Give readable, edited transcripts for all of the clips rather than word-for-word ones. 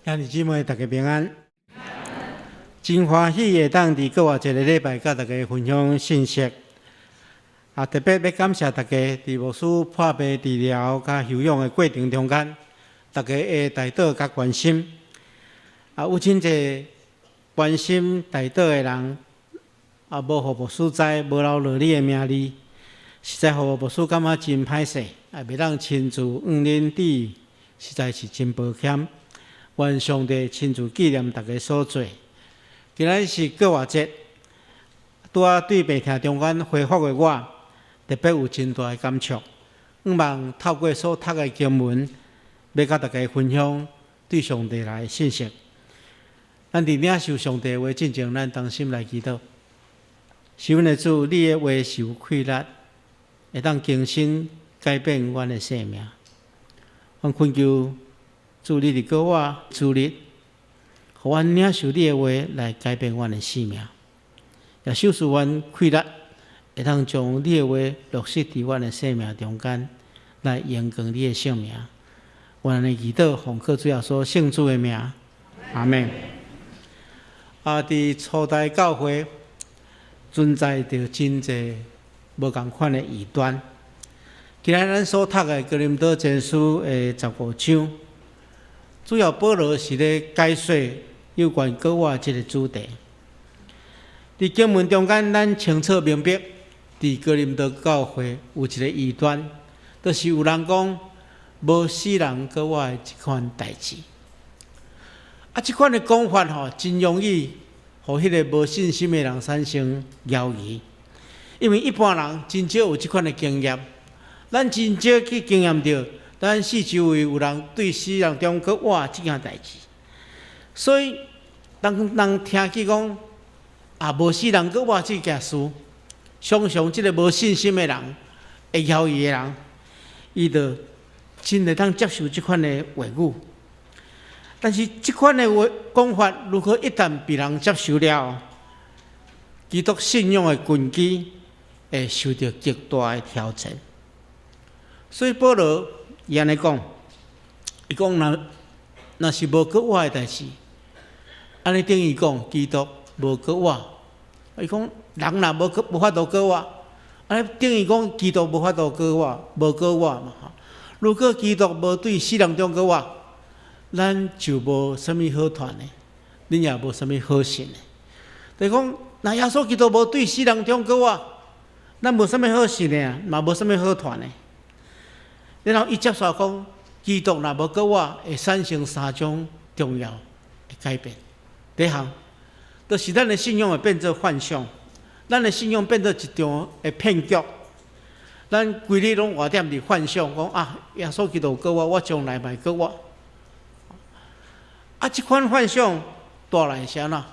兄弟姊妹，大家平安。真欢喜会当伫过一个礼拜，甲大家分享信息。特别要感谢大家伫牧师破病治疗甲休养的过程中间，大家的带导甲关心。有真侪关心带导的人，无互牧师知，无留落你的名字，实在互牧师感觉真歹势，袂当亲自恁弟，实在是真抱歉。愿上帝亲自纪念大家所做。今仔是过活节，拄仔对病痛中间恢复的我，特别有真大的感触。希望透过所读的经文，要甲大家分享对上帝来的信息。咱伫领受上帝的话之前，咱同心来祈祷。是阮的主，你的话是有气力，会当更新改变阮的生命。阮恳求主你伫我助力，互阮领受你的话来改变阮的生命，也受使阮气力，会当将你的话落实伫阮的生命中间，来延光你的性命。愿的祈祷奉靠主耶稣圣主的名，阿门。伫初代教会存在着真侪无共款的异端。今仔咱所读的哥林多前书的15章。主要保罗是咧解说有关过活这个主题。伫经文中间，咱清楚明白，伫哥林多教会有一个异端，就是有人讲无死人过活的这款代志。这款的讲法真容易互迄个无信心的人产生犹疑，因为一般人真少有这款的经验，咱真少去经验到。咱四周围有人对死人中过活这件代志，所以当人听起讲无死人过活这件事，常常这个无信心的人、会犹豫的人，伊就真会当接受这款的话语。但是这款的讲法，如果一旦被人接受了，基督信仰的根基会受到极大的挑战。所以保罗伊安尼讲，伊讲若是无过活的代志，安尼等于讲基督无过活。伊讲人若无法度过活，安尼等于讲基督无法度过活，无过活嘛。如果基督无对死人中过活，咱就无啥物好传的，恁也无啥物好信的。就是讲，若耶稣基督无对死人中过活，咱无啥物好信的啊，嘛无啥物好传的。然后伊接受讲，基督若无过活，会产生三种重要的改变。第一项，就是咱的信仰会变做幻象，咱的信仰变做一场的骗局。咱规日拢活踮伫幻想，讲耶稣基督过活，我将来嘛过活。这款幻想带来啥呢？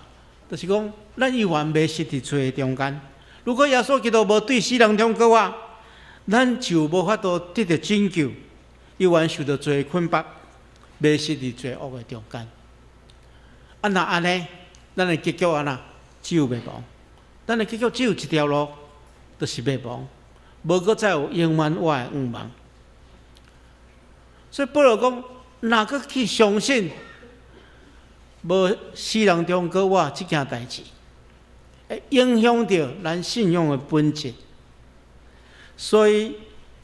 就是讲，咱永远迷失伫罪中间。如果耶稣基督无对死人中过活，咱就无法度得到拯救，永远受到罪捆绑，迷失伫罪恶的中间。若安尼，咱的结局只有灭亡。咱的结局只有一条路，就是灭亡，无搁再有永远活的愿望。所以保罗讲，若搁去相信无死人中过活这件代志，会影响到咱信仰的本质。所以，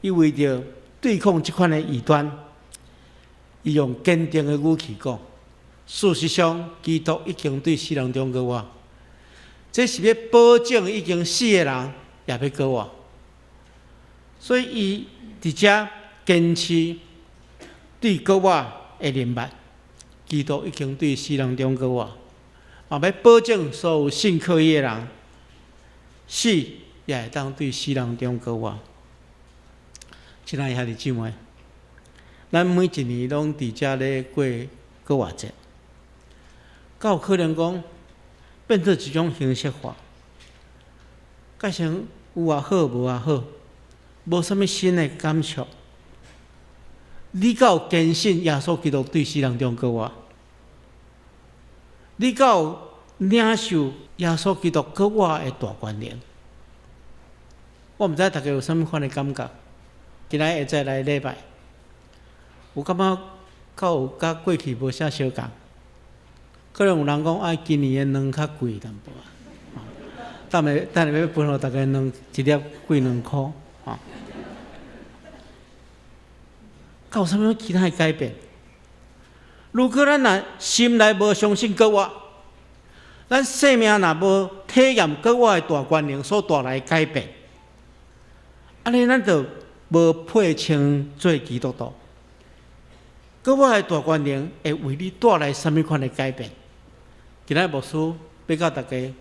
伊为着对抗这款的异端，伊用坚定的语气讲：事实上，基督已经对死人中过活，这是要保证已经死的人也要过活。所以，伊伫遮坚持对过活的认识，基督已经对死人中过活，要保证所有信靠伊的人死。也会当对死人中过活。亲爱兄弟姊妹，咱每一年拢伫遮咧过活节，敢有可能讲变做一种形式化？改成有也好，无也好，无啥物新的感触。你敢有坚信耶稣基督对死人中过活？你敢有领受耶稣基督过活的大观念？我毋知大家有啥物款的感觉。今仔下再来礼拜，有感觉有甲过去无啥相共，可能有人讲，啊，今年的卵较贵淡薄啊。等下要分互大家卵一粒贵2箍啊。有啥物其他的改变？如果咱若心内无相信国我，咱生命若无体验国我的大权能所带来改变，安尼咱就无配称做基督徒。国我的大权能会为你带来什么款的改变？今仔牧师要甲大家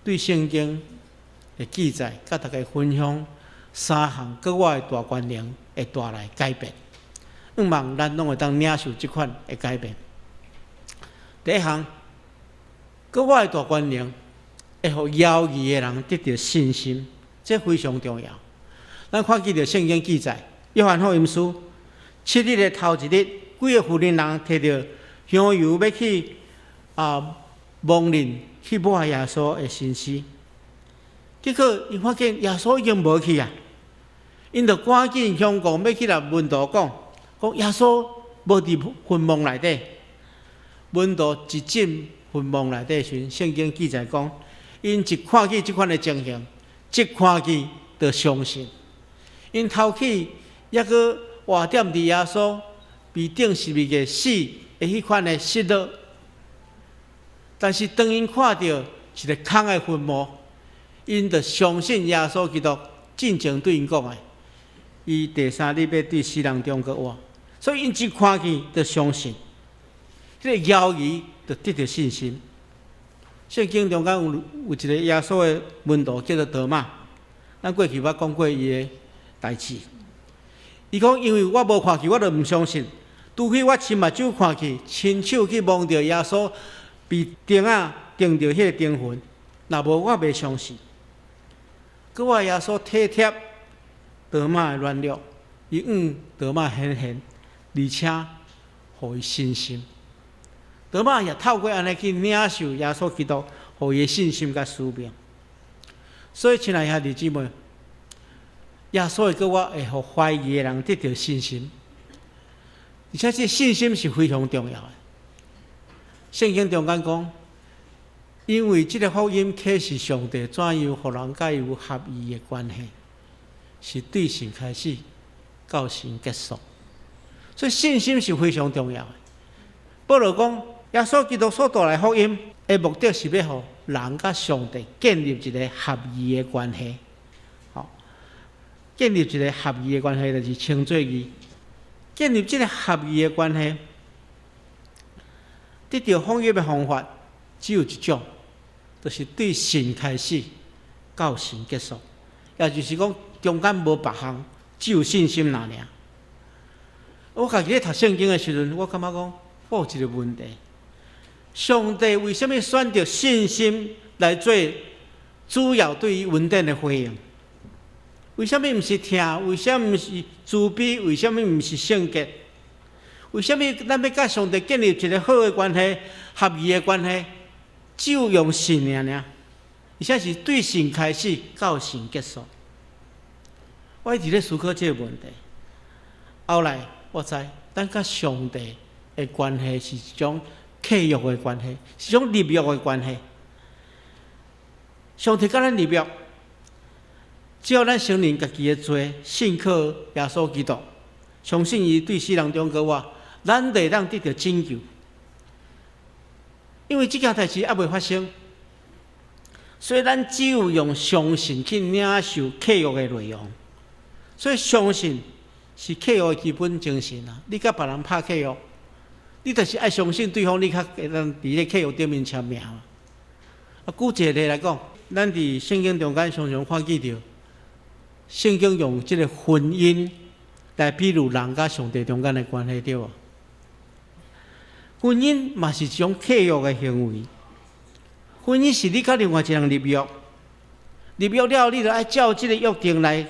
对圣经的记载，甲大家分享3项国我的大权能会带来改变。希望咱拢会当领受这款的改变。第一项，国我的大权能会互犹豫的人得到信心，这非常重要。咱看记着圣经记载，约翰福音书7日的头一日，几个妇人人摕着香油要去蒙人去抹耶稣的身躯，结果伊发现耶稣已经无去啊，因就赶紧向讲要去甲门徒讲耶稣无伫坟墓内底。门徒一进坟墓内底时，圣经记载讲，因一看见即款的情形，即看见就相信。因头起抑阁活踮伫耶稣被钉十字架死的迄款的失落，但是当因看到一个空的坟墓，因就相信耶稣基督真正对因讲的，伊第3日要对死人中阁活。所以因一看见就相信，这个犹豫就得到信心。圣经中间有一个耶稣的门徒叫做多马，咱过去捌讲过伊的代志。伊讲，因为我无看见，我就毋相信。除非我亲目睭看见，亲手去摸着耶稣被钉钉着迄个钉痕，若无我袂相信。搁我耶稣体贴多马的软弱，伊多马显现。而且，互伊信心。多马也透过安尼去领受耶稣基督，互伊信心甲使命。所以，亲爱兄弟姊妹，耶稣的国我会互怀疑的人得到信心，而且这信心是非常重要的。圣经中间讲，因为这个福音启示上帝怎样互人甲伊有合意的关系，是对神开始，到神结束。所以信心是非常重要的。保罗讲，耶稣基督所带来福音的目的是要互人甲上帝建立一个合意的关系。建立一个合意的关系，就是称作义。建立这个合意的关系，得到福音的方法只有一种，就是对神开始，到神结束。也就是讲，中间无别项，只有信心那尔。我家己咧读圣经的时阵，我感觉讲，我有一个问题：上帝为什么选择信心来做主要对于恩典的回应？为什么毋是听？为什么毋是慈悲？为什么毋是圣洁？为什么咱要甲上帝建立一个好的关系、合意的关系，只有用信尔，而且是对神开始，到神结束？我一直咧思考这个问题。后来我知，咱甲上帝的关系是一种契约的关系，是一种立约的关系。上帝甲咱立约。只要咱承认家己的罪，信靠耶稣基督，相信伊对死人中国活，咱就会当得到拯救。因为这件代志还未发生，所以咱只有用相信去领受契约的内容。所以相信是契约的基本精神啊！你甲别人拍契约，你就是爱相信对方，你较会当伫咧契约顶面签名嘛。举一个例来讲，咱伫圣经中间常常看见到。圣经用这个婚姻来比喻人甲上帝中间的关系，对无？婚姻嘛是一种契约的行为。婚姻是你甲另外一个人立约，立约了，你就爱照这个约定来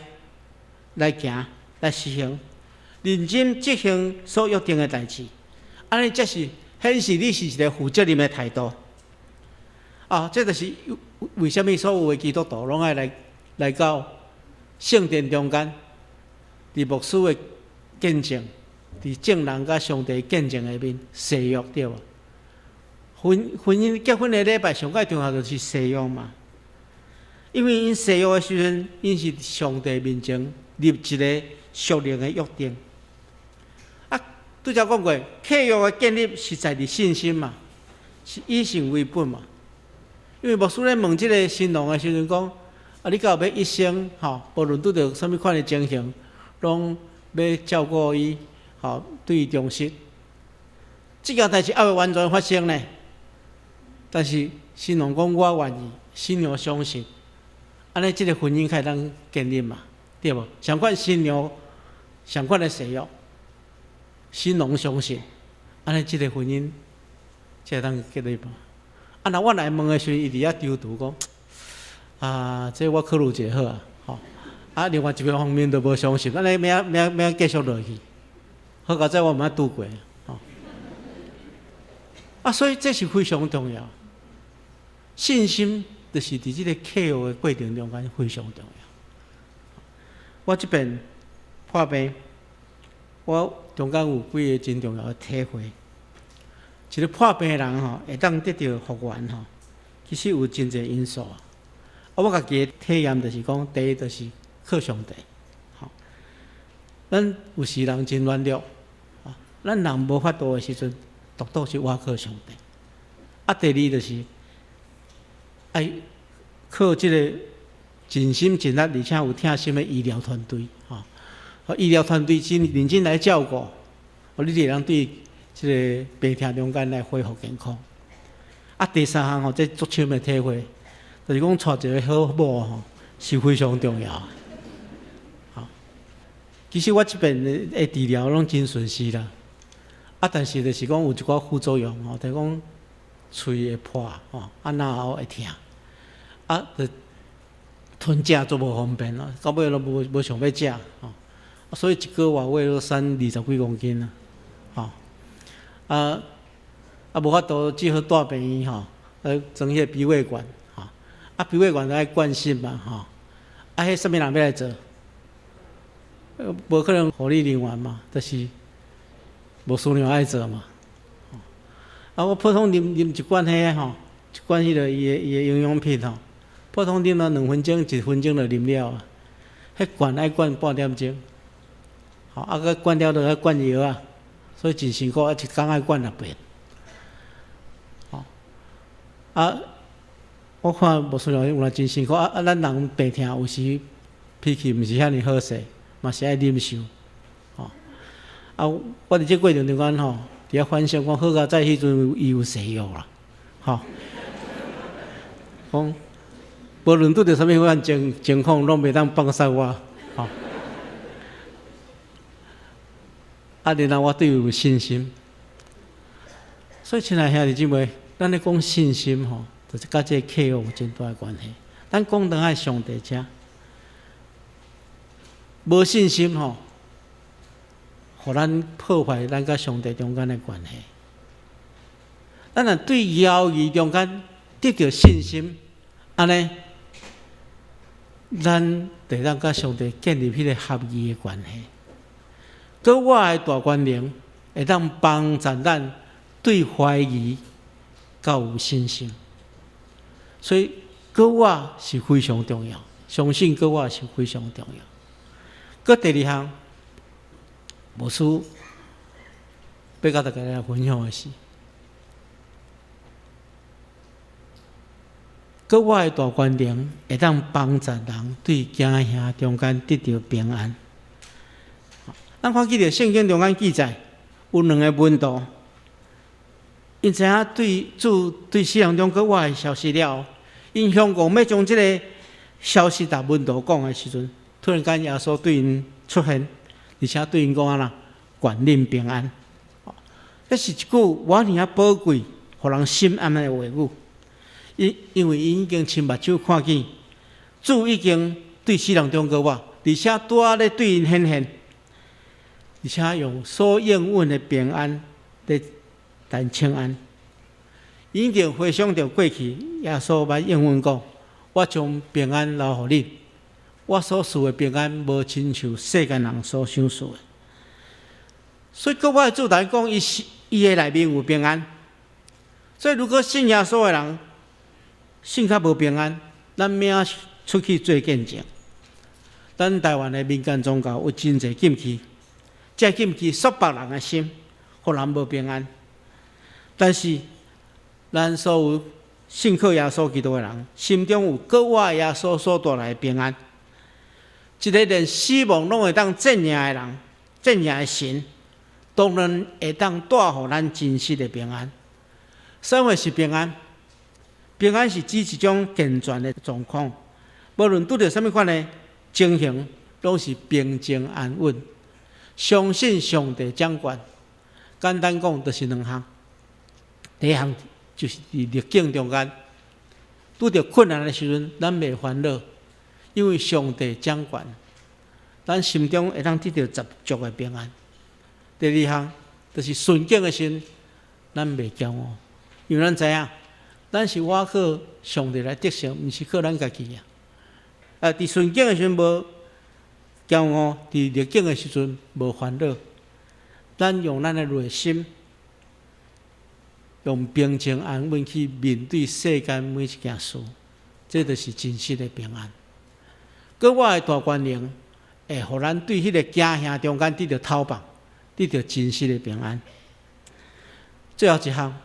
行，来实行，认真执行所约定的代志。安尼才是显示你是一个负责任的态度。这就是为什么所有的基督徒拢爱来到圣殿中间，伫牧师的见证，伫证人甲上帝见证下面誓约，对无？婚姻结婚的礼拜上介重要就是西洋嘛，因为因西洋的时阵，因是上帝面前立一个属灵的约定。拄则讲过，契约的建立是在于信心嘛，是以信为本嘛。因为牧师咧问即个新郎的时阵讲，你到要一生无论拄着什物款的情形，拢要照顾伊，对伊忠实。即件代志还未完全发生呢，但是新郎讲我愿意，新娘相信，安尼即个婚姻才会当建立嘛，对无？相款新娘，相款的誓约。新郎相信，安尼即个婚姻才会当建立嘛。若我来问的时阵，伊伫遐丢涂讲，这我考虑一下好啊，另外一个方面都无相信，安尼明继续落去。好佳在我毋捌拄过，所以这是非常重要。信心就是伫即个契约的过程中间非常重要。我即边破病。我中间有几个真重要的体会，一个破病的人会当得到复原其实有真侪因素。我家己的体验就是讲，第一就是靠上帝。咱有时人真软弱，咱人无法度的时阵，独独是倚靠上帝。第二就是爱靠即个尽心尽力，而且有贴心的医疗团队医疗团队真认真来照顾，你才能对即个病痛中间来恢复健康。第三项这足深的体会，就是讲娶一个好某是非常重要。其实我这边的治疗拢真顺遂啦，但是就是讲有一寡副作用就是讲喙会破然后会痛，就吞食都无方便到尾都无想要食所以一个月我都瘦20几公斤无法度只好带病院装迄个鼻胃管鼻胃管都爱灌心嘛迄什么人要来做？无可能护理人员嘛，就是无师娘爱做嘛我普通啉一罐迄一罐迄个伊的营养品普通啉了2分钟1分钟就啉了迄罐爱灌半点钟佮灌了就爱灌药所以真辛苦一天爱灌6遍我看无师娘有来真辛苦咱人病痛有时脾气毋是遐尼好势，嘛是爱忍受我伫这过程中间伫遐反省讲好佳在迄阵伊有西药啦讲无论拄着什物款情况，拢袂当放杀我然后我对伊有信心，所以亲爱兄弟姊妹，咱咧讲信心就是甲这个契约有真大的关系。咱讲当爱上帝遮，无信心互咱破坏咱甲上帝中间的关系。咱若对犹豫中间得到信心，安尼，咱就当甲上帝建立迄个合意的关系。搁我的大权能会当帮助咱对怀疑较有信心，所以搁我是非常重要，相信搁我是非常重要。搁第二项，牧师要甲大家来分享的是，搁我的大权能会当帮助人对囝兄中间得到平安。咱看记着圣经中间记载，有2个门徒，因知影对世人中搁我的消息了，因向讲要将这个消息甲门徒讲的时阵，突然间耶稣对因出现，而且对因讲愿恁平安。这是一句我尔啊宝贵，互人心安的话语。因为因已经亲目睭看见，主已经对世人中搁我，而且拄咧对因显现。而且用所应允的平安来请安，已经回想到过去耶稣捌应允讲：“我将平安留互你，我所赐的平安，无亲像世间人所想赐的。”所以，各位主来讲，伊的内面有平安，所以，如果信耶稣的人信较无平安，咱命出去做见证。咱台湾的民间宗教有真侪禁忌，这禁忌束缚人的心，互人无平安。但是，咱所有信靠耶稣基督的人，心中有格外耶稣所带来的平安。一个连死亡拢会当战胜的人，战胜的神，当然会当带互咱真实的平安。什么是平安？平安是指一种健全的状况，无论拄着什么款的情形，拢是平静安稳。相信上帝掌管。简单讲，就是两项。第一项就是伫逆境中间，拄着困难的时阵，咱袂烦恼，因为上帝掌管，咱心中会当得到十足的平安。第二项就是顺境的时，咱袂骄傲。因为咱知影，咱是倚靠上帝来得胜，毋是靠咱家己啊！伫顺境的时阵无骄傲，伫逆境的时阵无烦恼。咱用咱的内心，用平静安稳去面对世间每一件事，这就是真实的平安。搁我的大权能，会互咱对迄个惊吓中间得到逃放，得到真实的平安。最后一项。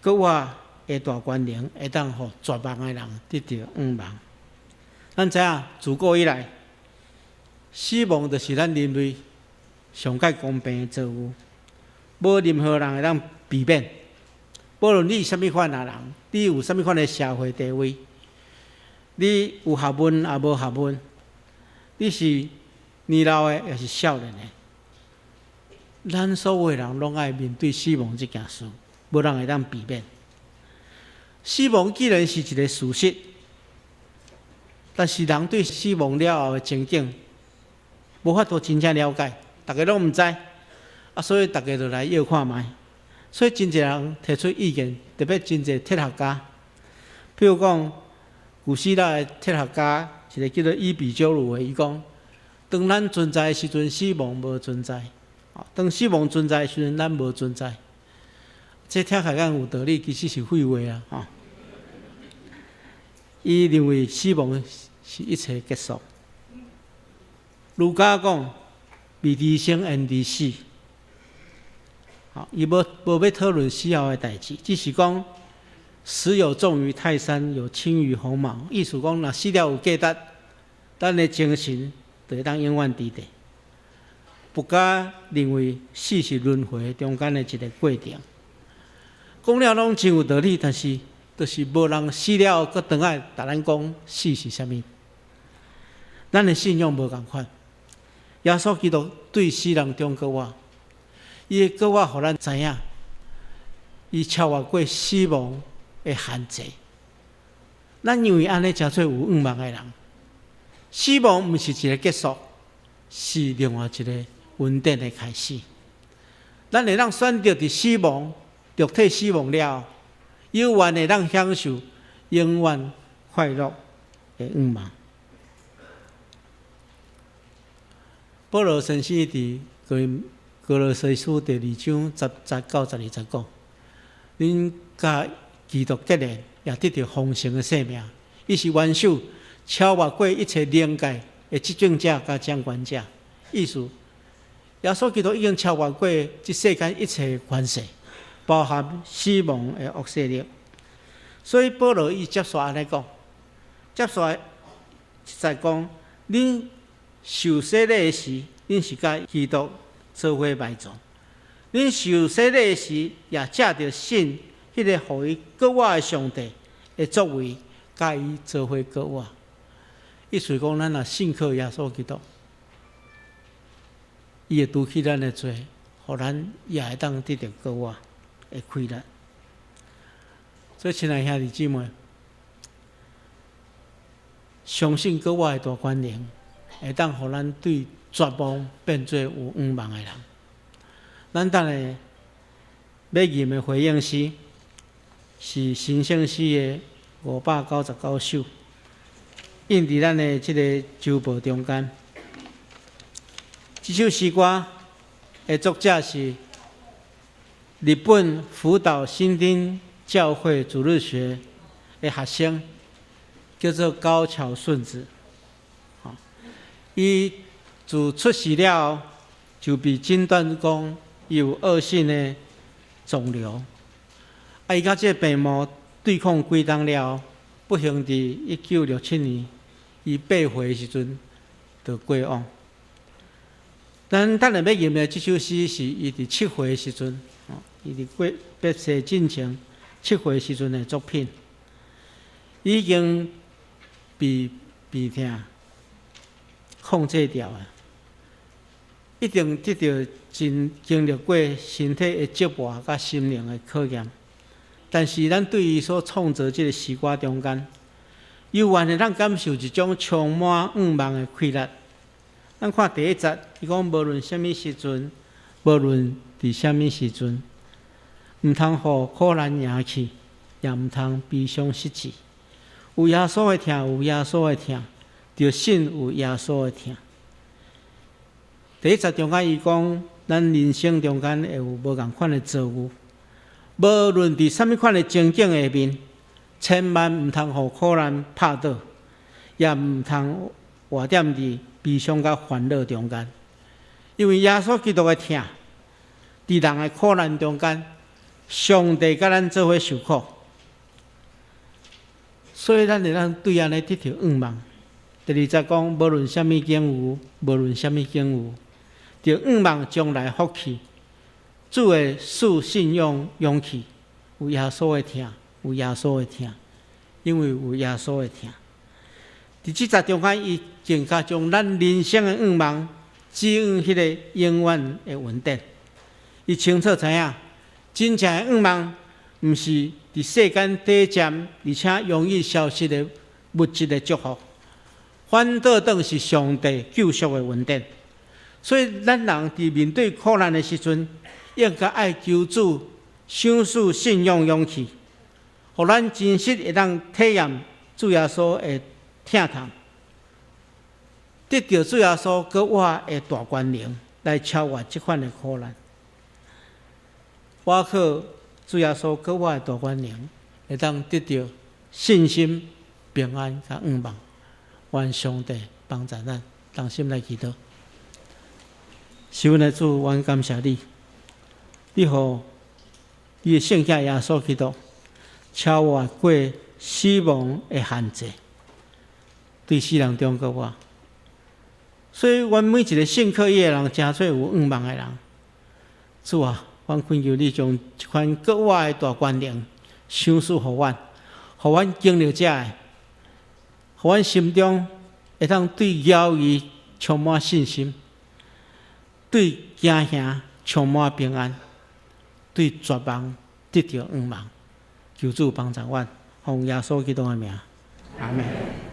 搁我的大权能会当互绝望的人得到永亡。咱知影，自古以来，死亡就是咱人类上界公平的造物，无任何人会当避免。无论你是甚物款的人，你有甚物款的社会地位，你有学问也无学问，你是年老的也是少年的，咱所有的人拢爱面对死亡这件事。无人会当避免。死亡既然是一个事实，但是人对死亡了后的情景，无法度真正了解，大家拢毋知，所以大家就来要看卖。所以真侪人提出意见，特别真侪哲学家，譬如讲古希腊的哲学家，一个叫做伊比鸠鲁的，伊讲，当咱存在的时阵，死亡无存在；当死亡存在的时阵，咱无存在。这听起来敢有道理，其实是废话啊！伊认为死亡是一切结束。儒家讲，未知生，焉知死？伊无要讨论死后的代志，只是讲死有重于泰山，有轻于鸿毛。意思讲，若死了有价值，咱的精神就会当永远伫地。佛家认为死是轮回中间的一个过程。讲了拢真有道理，但是就是无人死了后，佫倒来甲咱讲死是啥物。咱的信仰无共款。耶稣基督对死人忠告我，伊会告我，互咱知影，伊超越过死亡的限制。咱因为安尼，诚做有永亡的人。死亡毋是一个结束，是另外一个恩典的开始。咱会当选择伫死亡。肉体死亡了，有缘会当享受永远快乐的永亡。保罗先生伫哥罗西书第2章10到12节讲：恁甲基督结连，也得到丰盛的生命。伊是元首，超越过一切灵界的执政者甲掌权者。意思，耶稣基督已经超越过这世间一切权势。包含死亡的恶势力，所以保罗伊接续安尼讲，接续在讲，恁受洗礼的时，恁是甲基督做伙埋葬；恁受洗礼的时，也借着信迄个互伊救我的上帝的作为，甲伊做伙救我。意思讲，咱若信靠耶稣基督，伊会拄起咱的罪，互咱也会当得到救我。会快乐，所以亲爱兄弟姊妹，相信搁我的大权能，会当互咱对绝望变做有永望的人。咱等下要念的回应诗，是新圣诗的599首，印伫咱的这个周报中间。这首诗歌的作者是日本福岛新町教会主日学的学生，叫做高桥顺子。伊自出世了后，就被诊断讲伊有恶性的肿瘤。伊甲这个病魔对抗几冬了后，不幸伫1967年，伊8岁时阵就过往。咱等下要吟的这首诗是伊伫7岁时阵，伊伫过别世进前7岁时阵的作品，已经被病痛控制掉啊！一定得到经历过身体的折磨甲心灵的考验。但是咱对伊所创造这个诗歌中间，悠远的咱感受一种充满愿望的快乐。咱看第一节，伊讲无论什么时阵，无论伫什么时阵，毋通互苦难赢去，也毋通悲伤失志。有耶稣的疼，有耶稣的疼，着信有耶稣的疼。第一节中间，伊讲咱人生中间会有无共款的遭遇。无论伫什么款的情景下面，千万毋通互苦难拍倒，也毋通活踮伫悲伤甲烦恼中间。因为耶稣基督的疼，伫人的苦难中间，上帝甲咱做伙受苦，所以咱会当对安尼得到愿望。第二节讲，无论什么境遇，无论什么境遇，着愿望将来福气。主会赐信用勇气，有耶稣的疼，有耶稣的疼，因为有耶稣的疼。伫即节中间，伊更加将咱人生的愿望指向迄个永远的稳定。伊清楚知影，真正的愿望，毋是伫世间短暂而且容易消失的物质的祝福，反倒当是上帝救赎的稳定。所以，咱人伫面对苦难的时阵，应该爱求主赏赐信用勇气，互咱真实会当体验主耶稣的疼痛，得到主耶稣搁我的大权能来超越即款的苦难。我靠主耶稣搁我的大权能，会当得到信心、平安甲愿望。愿上帝帮助咱，同心来祈祷。是阮的主，阮感谢你。你互你的圣子耶稣基督超越过死亡的限制，对世人中国我。所以，阮每一个信靠伊的人，真做有愿望的人。主啊，阮恳求你将这款国我的大权能赏赐互阮，互阮经历这个，互阮心中会当对妖异充满信心，对惊吓充满平安。对绝望得到愿望，求主帮助阮，奉耶稣基督的名，阿门。